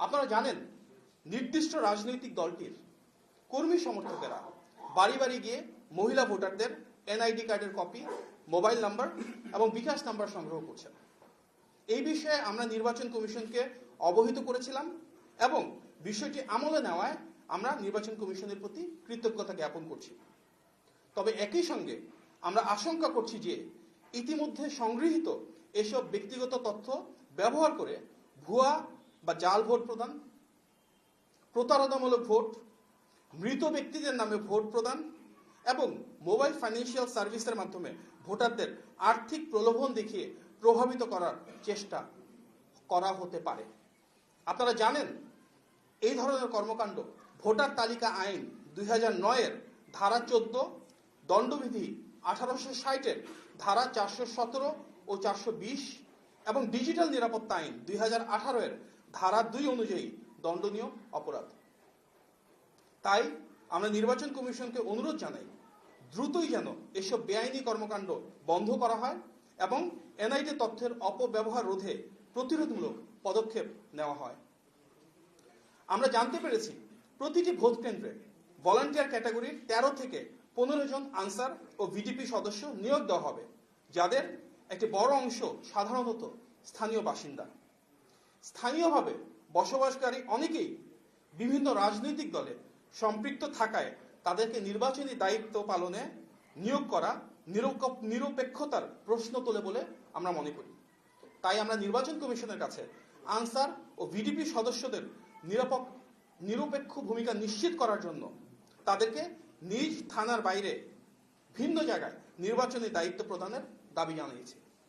আপনারা জানেন নির্দিষ্ট রাজনৈতিক দলটির কর্মী সমর্থকেরা বাড়ি বাড়ি গিয়ে মহিলা ভোটারদের এনআইডি কার্ডের কপি, মোবাইল নাম্বার এবং বিকাশ নাম্বার সংগ্রহ করছেন। এই বিষয়ে আমরা নির্বাচন কমিশনকে অবহিত করেছিলাম এবং বিষয়টি আমলে নেওয়ায় আমরা নির্বাচন কমিশনের প্রতি কৃতজ্ঞতা জ্ঞাপন করছি। তবে একই সঙ্গে আমরা আশঙ্কা করছি যে ইতিমধ্যে সংগৃহীত এসব ব্যক্তিগত তথ্য ব্যবহার করে ভুয়া বা জাল ভোট প্রদান, প্রতারণামূলক ভোট, মৃত ব্যক্তিদের নামে ভোট প্রদান এবং মোবাইল ফাইন্যান্সিয়াল সার্ভিসের মাধ্যমে ভোটারদের আর্থিক প্রলোভন দেখিয়ে প্রভাবিত করার চেষ্টা করা হতে পারে। আপনারা জানেন এই ধরনের কর্মকাণ্ড ভোটার তালিকা আইন 2009-এর ধারা 14, দণ্ডবিধি 1860-এর ধারা 417 ও 420 এবং ডিজিটাল নিরাপত্তা আইন 2018-এর ধারা 2 অনুযায়ী দণ্ডনীয় অপরাধ। তাই আমরা নির্বাচন কমিশনকে অনুরোধ জানাই দ্রুতই যেন এসব বেআইনি কর্মকাণ্ড বন্ধ করা হয় এবং এনআইডি তথ্যের অপব্যবহার রোধে প্রতিরোধমূলক পদক্ষেপ নেওয়া হয়। আমরা জানতে পেরেছি প্রতিটি ভোট কেন্দ্রে ভলান্টিয়ার ক্যাটাগরির 13 থেকে 15 জন আনসার ও ভিডিপি সদস্য নিয়োগ দেওয়া হবে, যাদের একটি বড় অংশ সাধারণত স্থানীয় বাসিন্দা। স্থানীয়ভাবে বসবাসকারী অনেকেই বিভিন্ন রাজনৈতিক দলে সম্পৃক্ত থাকায় তাদেরকে নির্বাচনী দায়িত্ব পালনে নিয়োগ করা নিরপেক্ষতার প্রশ্ন তোলে বলে আমরা মনে করি। তাই আমরা নির্বাচন কমিশনের কাছে আনসার ও ভিডিপি সদস্যদের নিরপেক্ষ ভূমিকা নিশ্চিত করার জন্য তাদেরকে নিজ থানার বাইরে ভিন্ন জায়গায় নির্বাচনী দায়িত্ব প্রদানের দাবি জানিয়েছি।